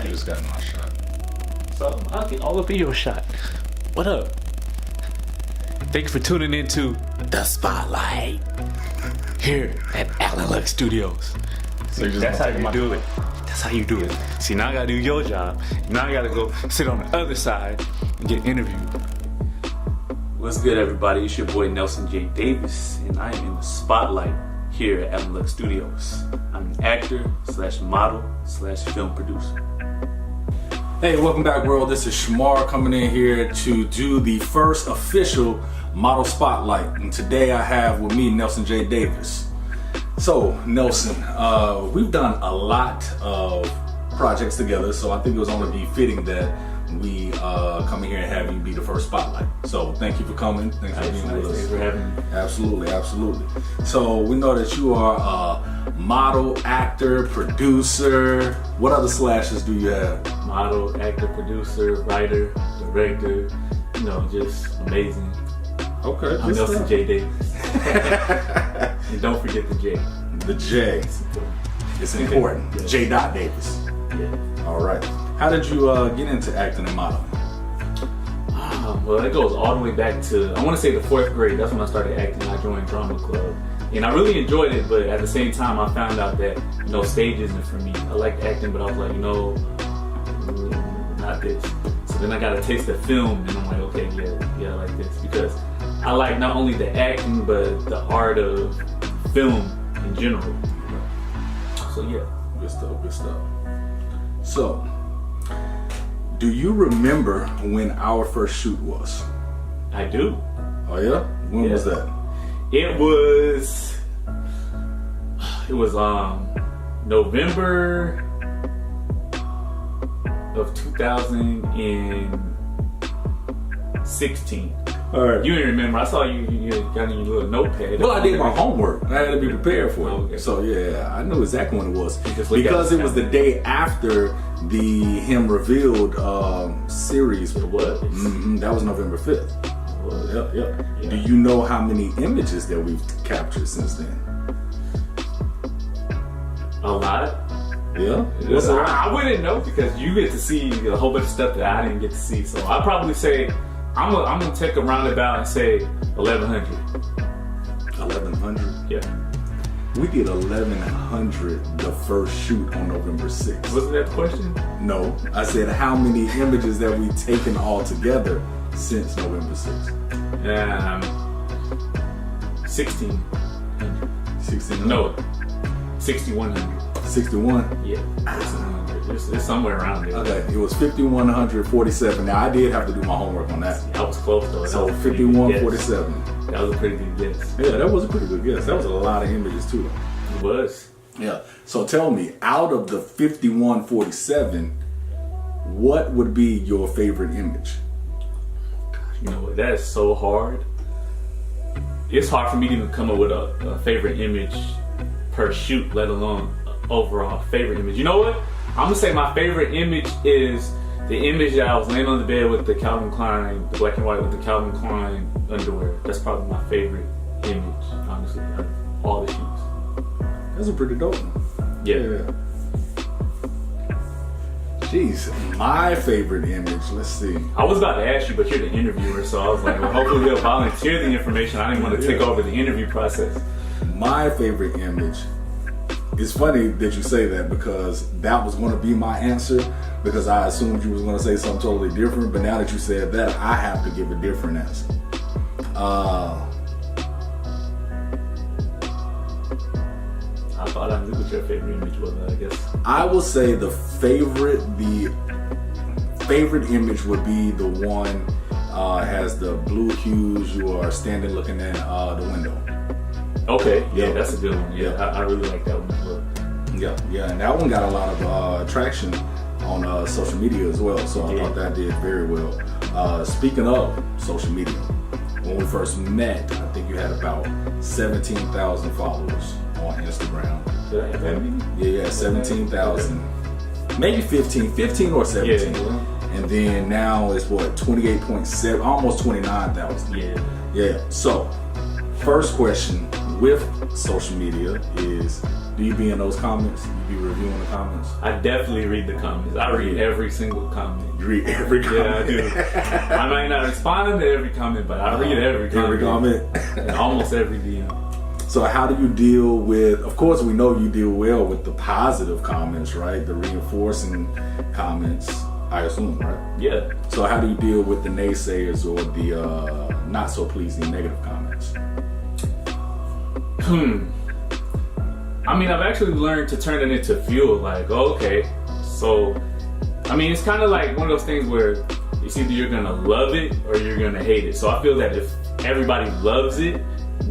I just got my shot. So I'll get all up in your shot. What up? Thanks for tuning into The Spotlight here at Alan Lux Studios. So That's how you do it. That's how you do it. See, now I gotta do your job. Now I gotta go sit on the other side and get interviewed. What's good, everybody? It's your boy Nelson J. Davis, and I am in the spotlight here at Alan Lux Studios. I'm an actor / model / film producer. Hey, welcome back, world. This is Shamar coming in here to do the first official model spotlight. And today I have with me Nelson J. Davis. So, Nelson, we've done a lot of projects together, so I think it was only befitting that we come in here and have you be the first spotlight. So thank you for coming. Thanks for being with us. Thanks for having me. Absolutely. So we know that you are a model, actor, producer. What other slashes do you have? Model, actor, producer, writer, director, just amazing. Okay. I'm Nelson J. Davis. And don't forget the J. The J. It's important. Yes. J. Davis. Yeah. All right. How did you get into acting and modeling? Well, it goes all the way back to, I want to say, the 4th grade. That's when I started acting. I joined drama club. And I really enjoyed it, but at the same time, I found out that, stage isn't for me. I liked acting, but I was like, not this. So then I got a taste of film, and I'm like, okay, yeah, I like this. Because I like not only the acting, but the art of film in general. So, yeah. Good stuff. So, do you remember when our first shoot was? I do. Oh yeah? When was that? It was November of 2016. All right. You didn't remember. I saw you got in your little notepad. Well, I did my homework. I had to be prepared for it. Okay. So yeah, I knew exactly when it was. Because it was the day after the Him Revealed series. It was. That was November 5th. It was. Yeah. Do you know how many images that we've captured since then? A lot. Yeah? What's a lot? I wouldn't know because you get to see a whole bunch of stuff that I didn't get to see. So I'd probably say, I'm gonna take a roundabout and say 1,100. 1,100? Yeah. We did 1,100 the first shoot on November 6th. Wasn't that the question? No, I said how many images that we've taken all together since November 6th. 1,600. 16? No, 6,100. 61? Yeah, 6,100. It's somewhere around there. Okay, it was 5,147. Now I did have to do my homework on that. I was close though. So 5,147. That was a pretty good guess. Yeah, that was a pretty good guess. That was a lot of images too. It was. Yeah. So tell me, out of the 5,147, what would be your favorite image? You know what? That is so hard. It's hard for me to even come up with a favorite image per shoot, let alone overall favorite image. You know what? I'm gonna say my favorite image is the image that I was laying on the bed with the Calvin Klein, the black and white with the Calvin Klein underwear. That's probably my favorite image, honestly, out of all the shoots. That's a pretty dope one. Yeah. Jeez, my favorite image, let's see. I was about to ask you, but you're the interviewer, so I was like, well, hopefully they'll volunteer the information. I didn't want to take over the interview process. My favorite image, it's funny that you say that because that was going to be my answer because I assumed you was going to say something totally different, but now that you said that, I have to give a different answer. I thought I knew what your favorite image was, I guess. I will say the favorite image would be the one has the blue hues. You are standing looking in the window. Okay, yeah, that's a good one. Yeah, I really like that one as well. Yeah, and that one got a lot of traction on social media as well. So I thought that did very well. Speaking of social media, when we first met, I think you had about 17,000 followers on Instagram. Did I have that many? Yeah, 17,000. Maybe 15 or 17. Yeah. And then now it's what, 28.7, almost 29,000. Yeah. So, first question with social media is, Do you be in those comments? You be reviewing the comments? I definitely read the comments. I read every single comment. You read every comment? Yeah, I do. I might not respond to every comment, but I read every comment. And almost every DM. So how do you deal with, of course we know you deal well with the positive comments, right? The reinforcing comments, I assume, right? Yeah. So how do you deal with the naysayers or the not so pleasing negative comments? I mean, I've actually learned to turn it into fuel. Like, okay, so, I mean, it's kind of like one of those things where it's either you're gonna love it or you're gonna hate it. So I feel that if everybody loves it,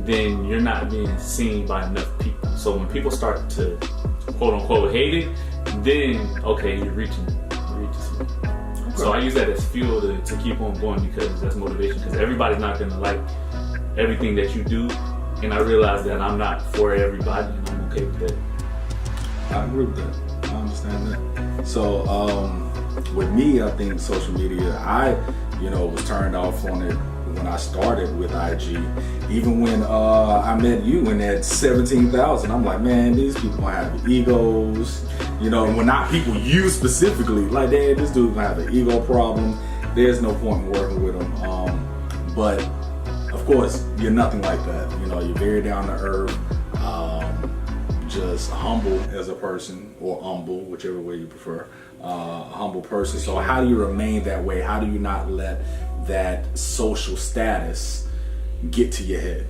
then you're not being seen by enough people. So when people start to quote unquote hate it, then okay, you're reaching something. Okay. So I use that as fuel to keep on going, because that's motivation. Because everybody's not gonna like everything that you do, and I realize that I'm not for everybody, and I'm okay with that. I agree with that. I understand that. So with me, I think social media, I was turned off on it when I started with IG. Even when I met you and at 17,000, I'm like, man, these people have egos. When not people, you specifically, like, damn, this dude gonna have an ego problem. There's no point in working with him. But of course, you're nothing like that. You're very down to earth, just humble as a person, or humble, whichever way you prefer. A humble person. So how do you remain that way? How do you not let that social status get to your head?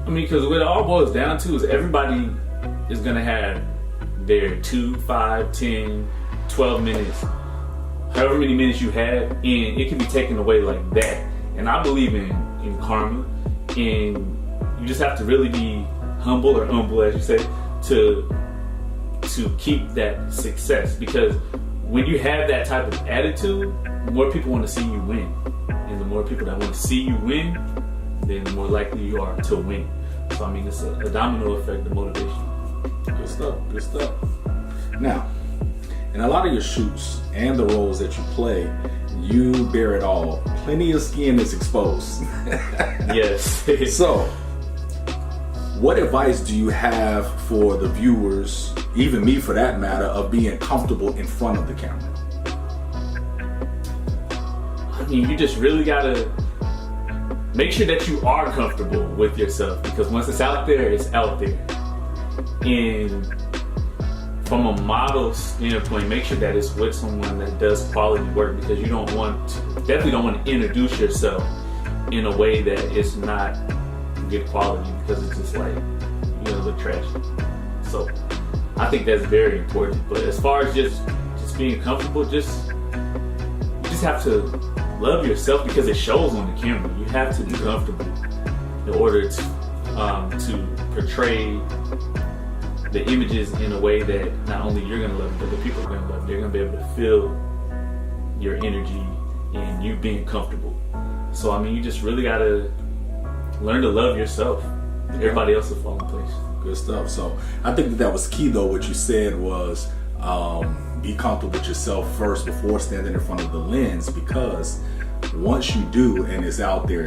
I mean, because what it all boils down to is everybody is gonna have their 2, 5, 10, 12 minutes, however many minutes you have, and it can be taken away like that. And I believe in karma, and you just have to really be humble, or humble as you say, to keep that success. Because when you have that type of attitude, more people want to see you win, and the more people that want to see you win, then the more likely you are to win. So I mean, it's a domino effect of motivation. Good stuff. Now, in a lot of your shoots and the roles that you play, you bear it all. Plenty of skin is exposed. Yes. So, what advice do you have for the viewers, even me for that matter, of being comfortable in front of the camera? I mean, you just really gotta make sure that you are comfortable with yourself, because once it's out there, it's out there. And from a model standpoint, make sure that it's with someone that does quality work, because you definitely don't want to introduce yourself in a way that is not good quality, because it's just like, you're gonna look trashy. So I think that's very important. But as far as just being comfortable, you just have to love yourself, because it shows on the camera. You have to be comfortable in order to portray the images in a way that not only you're gonna love it, but the people are gonna love it. They're gonna be able to feel your energy and you being comfortable. So I mean, you just really gotta learn to love yourself. Everybody else will fall in place. Good stuff. So I think that was key, though. What you said was be comfortable with yourself first before standing in front of the lens, because once you do and it's out there,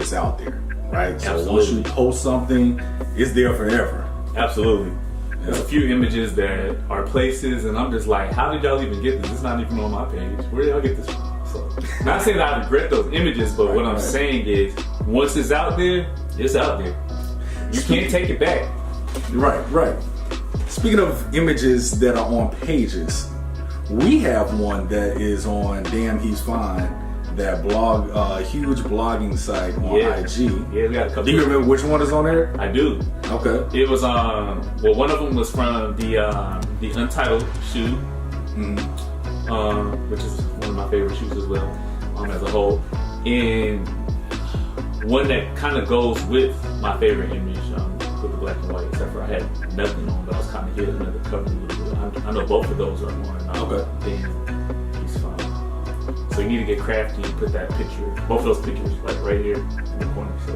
right? So Absolutely. Once you post something, it's there forever. Absolutely. There's a few images that are places, and I'm just like, how did y'all even get this? It's not even on my page. Where did y'all get this from? So, not saying that I regret those images, but what I'm saying is, once it's out there, it's out there. You can't take it back. Right. Speaking of images that are on pages, we have one that is on Damn He's Fine, that huge blogging site on IG. Yeah, we got a couple. Do you remember which one is on there? I do. Okay. It was one of them was from the Untitled shoot, which is one of my favorite shoots as well, as a whole, and one that kind of goes with my favorite image, with the black and white, except for I had nothing on, but I was kind of hidden under the cover a little bit. I know both of those are on. Okay. Damn He's Fine. So you need to get crafty and put that picture, both of those pictures, like right here in the corner. So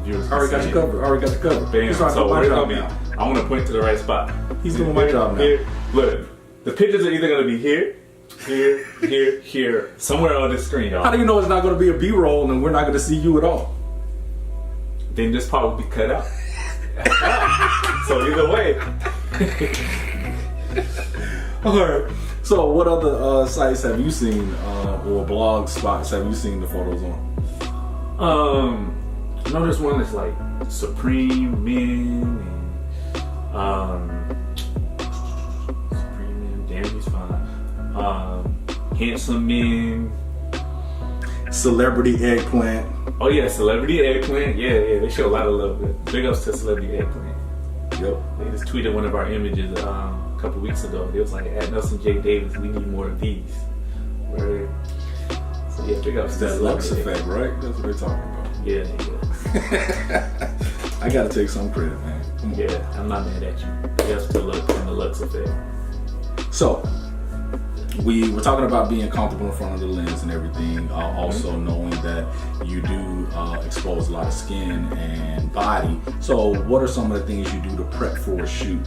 viewers Already got the cover. Bam. So my we're job gonna be. now. I want to point to the right spot. He's doing my job now. Here. Look, the pictures are either gonna be here, somewhere on this screen, y'all. How do you know it's not going to be a B-roll and we're not going to see you at all? Then this part will be cut out. So either way, All right. So, what other sites have you seen, or blog spots have you seen the photos on? I know there's one that's like Supreme Men and Supreme Men. Damn, he's fine. Handsome Men. Celebrity Eggplant. Oh yeah, Celebrity Eggplant. Yeah, they show a lot of love. Big ups to Celebrity Eggplant. Yep. They just tweeted one of our images a couple weeks ago. It was like, at Nelson J. Davis, we need more of these. Right. So yeah, big ups to That Lux Celebrity effect, right? That's what they're talking about. Yeah. I gotta take some credit, man. Come on. Yeah, I'm not mad at you. Big ups to Lux and the Lux effect. So, we were talking about being comfortable in front of the lens and everything, also knowing that you do expose a lot of skin and body. So what are some of the things you do to prep for a shoot,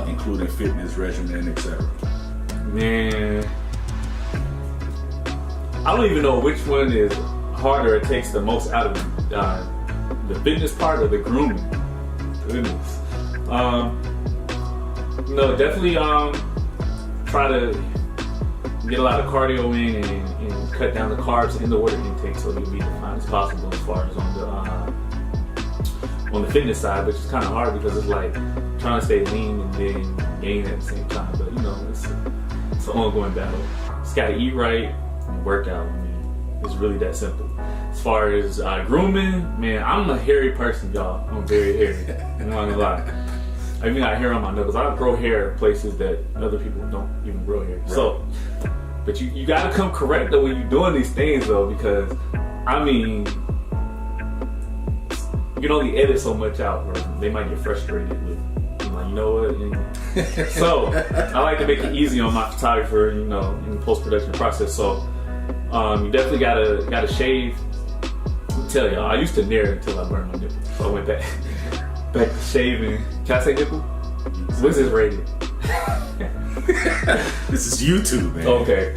including fitness regimen, etc.? Man, I don't even know which one is harder. It takes the most out of the fitness part or the grooming. Goodness. No, definitely try to get a lot of cardio in and cut down the carbs and the water intake so you'll be defined as possible as far as on the fitness side, which is kind of hard because it's like trying to stay lean and then gain at the same time. But you know, it's an ongoing battle. Just gotta eat right and work out. I mean, it's really that simple. As far as grooming, man, I'm a hairy person, y'all. I'm very hairy. I'm not gonna lie. I even got hair on my knuckles. I grow hair in places that other people don't even grow hair. Right. So, but you gotta come correct though when you're doing these things though, because I mean, you can only edit so much out, or they might get frustrated with. I'm like, you know what? And so I like to make it easy on my photographer, you know, in the post-production process. So you definitely gotta shave. I'll tell y'all, I used to nair until I burned my nipple, so I went back to shaving. Can I say nipple? What's this rated? This is YouTube, man. Okay.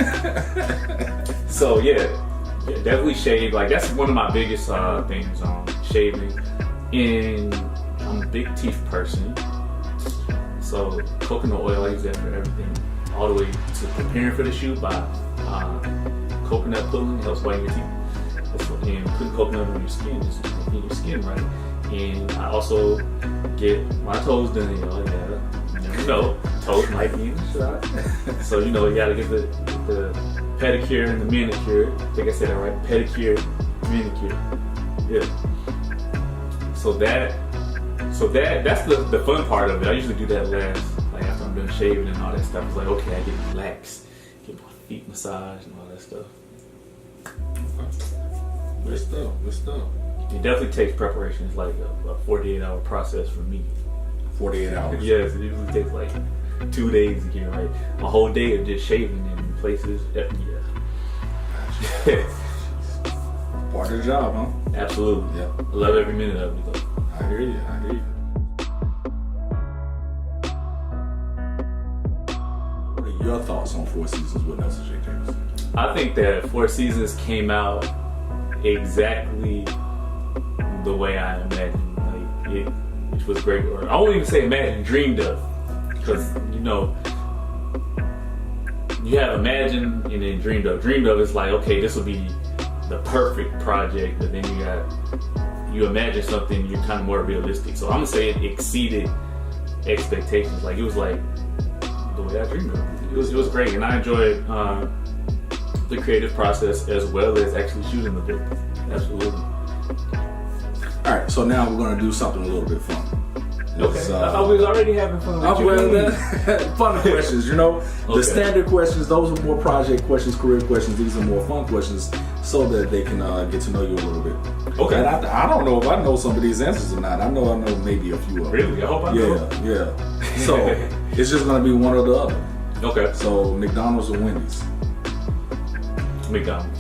So yeah, definitely shave. Like that's one of my biggest things on shaving. And I'm a big teeth person, so coconut oil, I use that for everything, all the way to preparing for the shoot by coconut pulling helps whiten your teeth. And putting coconut on your skin just making your skin right. And I also get my toes done, you know, you never know, toes might be in the shot. So, you know, you gotta get the pedicure and the manicure. I think I said that right, pedicure, manicure. Yeah. So that's the fun part of it. I usually do that last, like after I'm done shaving and all that stuff. It's like, okay, I get relaxed, get my feet massaged and all that stuff. Good stuff. It definitely takes preparation. It's like a 48-hour process for me. 48 hours. Yes, it usually takes like 2 days to get right. A whole day of just shaving in places. Yeah. Part of the job, huh? Absolutely. Yeah. I love every minute of it though. I hear you. What are your thoughts on Four Seasons with Nelson J. Davis? I think that Four Seasons came out exactly the way I imagined, like it, which was great. Or I won't even say imagined, dreamed of, because you know, you have imagined and then dreamed of. Dreamed of is like, okay, this will be the perfect project, but then you imagine something you're kind of more realistic. So I'm gonna say it exceeded expectations. Like it was like the way I dreamed of it. It was great, and I enjoyed the creative process as well as actually shooting the book. Absolutely. All right, so now we're going to do something a little bit fun. Okay. I thought we was already having fun. Fun questions, you know. Okay. The standard questions, those are more project questions, career questions. These are more fun questions, so that they can get to know you a little bit. Okay. And I don't know if I know some of these answers or not. I know maybe a few of them. Really? I hope I know. Yeah. So it's just going to be one or the other. Okay. So McDonald's or Wendy's? McDonald's.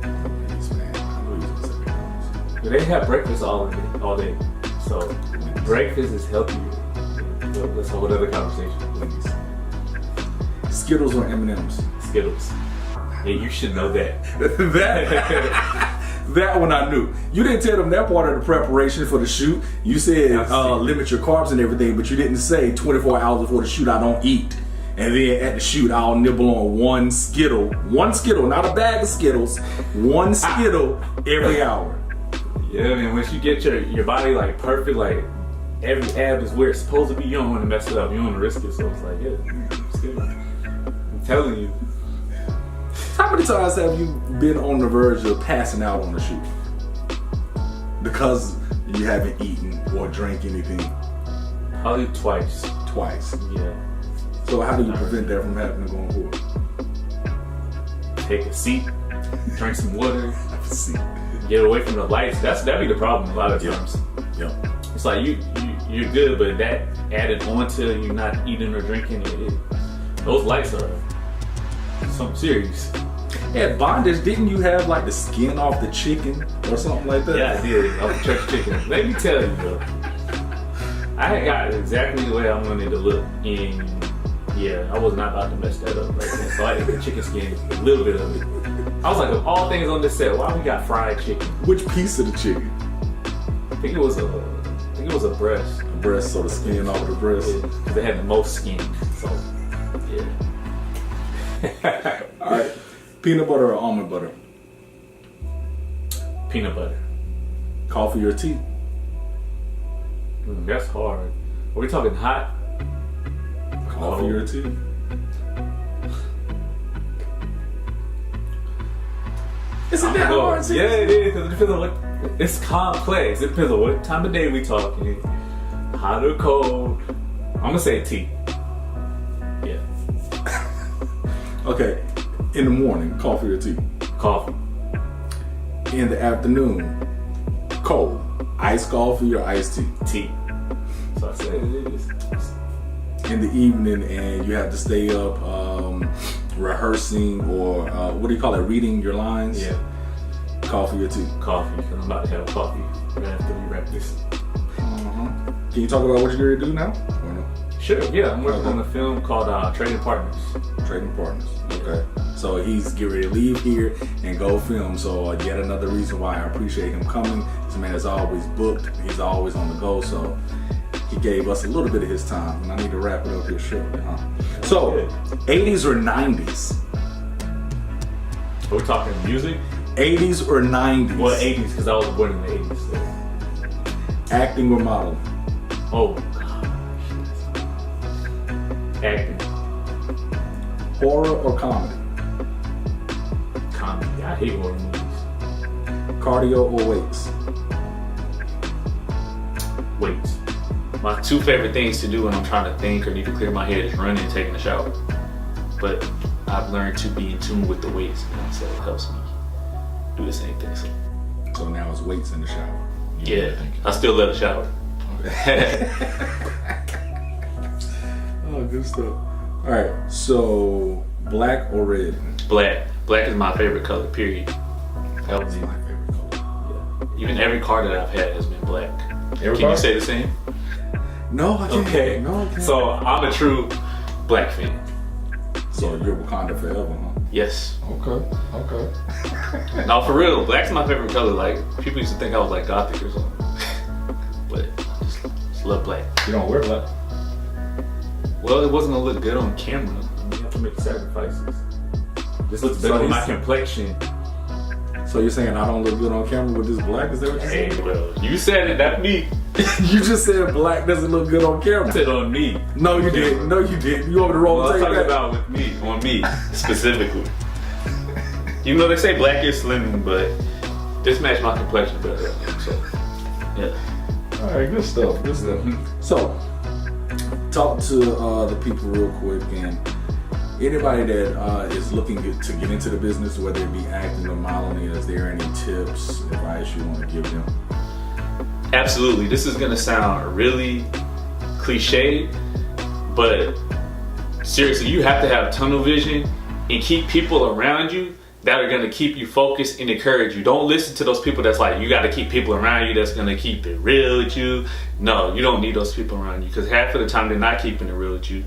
Wendy's, man. I know you was going to say McDonald's. They have breakfast all day. So breakfast is healthier. So that's a whole other conversation. Wendy's. Skittles or M&M's? Skittles. Yeah, you should know that. That one I knew. You didn't tell them that part of the preparation for the shoot. You said limit your carbs and everything, but you didn't say 24 hours before the shoot I don't eat. And then at the shoot I'll nibble on one Skittle, not a bag of Skittles, one Skittle every hour. Yeah, man, once you get your body like perfect, like every ab is where it's supposed to be, you don't want to mess it up, you don't want to risk it, so it's like, yeah, Skittle. I'm telling you. How many times have you been on the verge of passing out on the shoot? Because you haven't eaten or drank anything? Probably twice. Twice? Yeah. So how do you prevent that from happening going forward? Take a seat, drink some water, Have a seat. get away from the lights. That'd be the problem a lot of times. Yep. It's like you're good, but that added on to you not eating or drinking, those lights are something serious. At bondage, didn't you have like the skin off the chicken or something like that? Yeah, I did. Off the church chicken. Let me tell you though, I had got exactly the way I wanted to look, and yeah, I was not about to mess that up right then. So I ate the chicken skin, a little bit of it. I was like, of all things on this set, why we got fried chicken? Which piece of the chicken? I think it was a breast. The breast, so the skin off the breast. Yeah, because they had the most skin. So yeah. All right. Peanut butter or almond butter? Peanut butter. Coffee or tea? That's hard. Are we talking hot? Coffee or tea? Isn't that hard? Yeah, it is. Because it depends on what. It's complex. It depends on what time of day we talking. Hot or cold? I'm gonna say tea. Yeah. Okay. In the morning, coffee or tea? Coffee. In the afternoon, cold. Iced coffee or iced tea? Tea. So I said it is. In the evening, and you have to stay up rehearsing or what do you call it? Reading your lines? Yeah. Coffee or tea? Coffee. Because I'm about to have coffee right after we wrap this. Can you talk about what you're going to do now? Or no? Sure. Yeah, I'm working on a film called Trading Partners. Trading Partners. Okay. So he's getting ready to leave here and go film. So yet another reason why I appreciate him coming. This man is always booked. He's always on the go. So he gave us a little bit of his time. And I need to wrap it up here shortly, huh? So, 80s or 90s? Are we talking music? 80s or 90s? Well, 80s, because I was born in the 80s. So. Acting or modeling? Oh, gosh. Acting. Horror or comedy? Comedy. I hate horror movies. Cardio or weights? Weights. My two favorite things to do when I'm trying to think or need to clear my head is running and taking a shower. But I've learned to be in tune with the weights, so it helps me do the same thing. So now it's weights in the shower. Yeah, I still love the shower. Oh, good stuff. All right, so black or red? Black. Black is my favorite color, period. That's my favorite color. Even every car that I've had has been black. Every Can car? you say the same? No, I can't. Okay. No, I can't. So I'm a true black fan. So you're Wakanda forever, huh? Yes. Okay. No, for real, black's my favorite color. Like, people used to think I was like gothic or something. But I just love black. You don't wear black? Well, it wasn't gonna look good on camera. you have to make sacrifices. This looks So better with my he's- complexion. So you're saying I don't look good on camera with this black? Is that what you're Hey, saying? well, you said it, not me. You just said black doesn't look good on camera. Sit on me. No, you didn't. No, you didn't. You over the wrong Well, I'm tape talking back. about with me. On me, specifically. You know, they say black is slim, but this matched my complexion better. So, yeah. All right, good stuff. Good stuff. So, talk to the people real quick, and anybody that is looking to get into the business, whether it be acting or modeling, is there any tips, advice you want to give them? Absolutely. This is gonna sound really cliche, but seriously, you have to have tunnel vision and keep people around you that are gonna keep you focused and encourage you. Don't listen to those people that's like, you gotta keep people around you that's gonna keep it real with you. No, you don't need those people around you, because half of the time they're not keeping it real with you.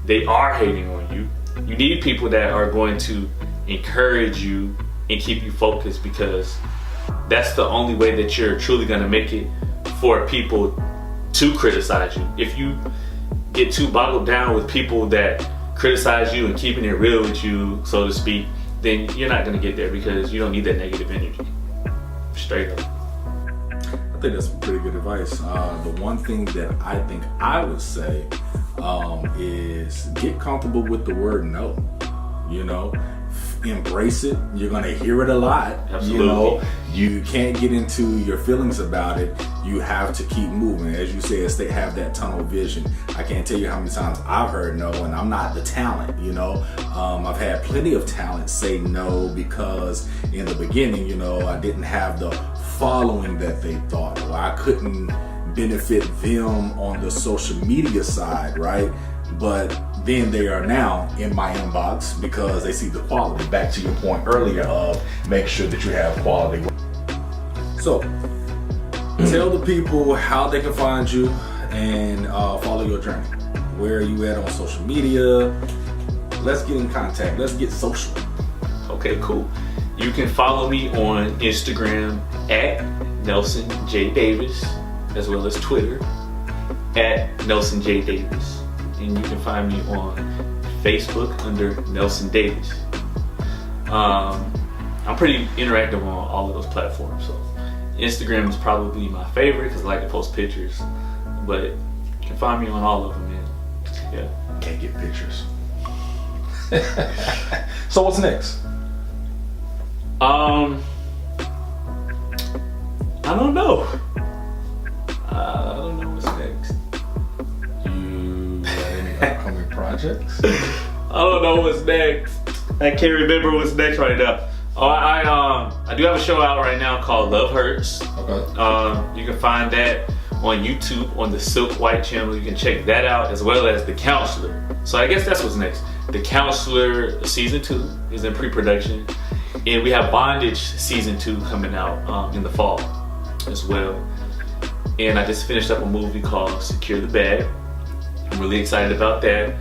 They are hating on you. You need people that are going to encourage you and keep you focused, because that's the only way that you're truly gonna make it for people to criticize you. If you get too boggled down with people that criticize you and keeping it real with you, so to speak, then you're not gonna get there because you don't need that negative energy. Straight up. I think that's pretty good advice. The one thing that I think I would say is get comfortable with the word no. You know, embrace it. You're gonna hear it a lot. Absolutely. You know, you can't get into your feelings about it. You have to keep moving. As you said, have that tunnel vision. I can't tell you how many times I've heard no, and I'm not the talent, you know. I've had plenty of talent say no because in the beginning, you know, I didn't have the following that they thought, or I couldn't benefit them on the social media side, right? But then they are now in my inbox because they see the quality. Back to your point earlier of make sure that you have quality. So tell the people how they can find you and follow your journey. Where are you at on social media? Let's get in contact. Let's get social. Okay, cool. You can follow me on Instagram at Nelson J. Davis, as well as Twitter at Nelson J. Davis. And you can find me on Facebook under Nelson Davis. I'm pretty interactive on all of those platforms. So Instagram is probably my favorite because I like to post pictures. But you can find me on all of them, man. Yeah. Can't get pictures. So what's next? I don't know. I don't know what's next. You got any upcoming projects? I don't know what's next. I can't remember what's next right now. Oh, I do have a show out right now called Love Hurts. Okay. You can find that on YouTube on the Silk White channel. You can check that out as well as The Counselor. So I guess that's what's next. The Counselor season 2 is in pre-production, and we have Bondage season 2 coming out in the fall as well. And I just finished up a movie called Secure the Bag. I'm really excited about that.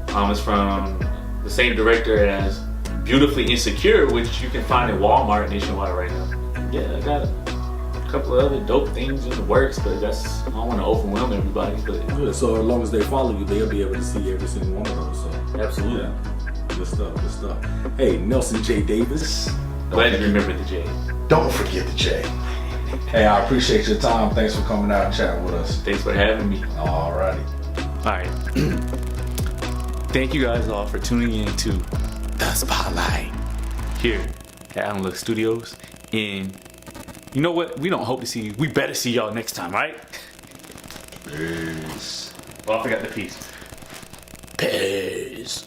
It's from the same director as Beautifully Insecure, which you can find at Walmart nationwide right now. Yeah, I got a couple of other dope things in the works, but I don't want to overwhelm everybody. But Good. So as long as they follow you, they'll be able to see every single one of those. So absolutely. yeah. Good stuff, good stuff. Hey, Nelson J. Davis. Glad you remember the J. Don't forget the J. Hey, I appreciate your time. Thanks for coming out and chatting with us. Thanks for having me. Alrighty. All right. Thank you guys all for tuning in to The Spotlight here at Alan Lux Studios. And you know what? We don't hope to see you. We better see y'all next time, right? Peace. Oh, I forgot the peace. Peace.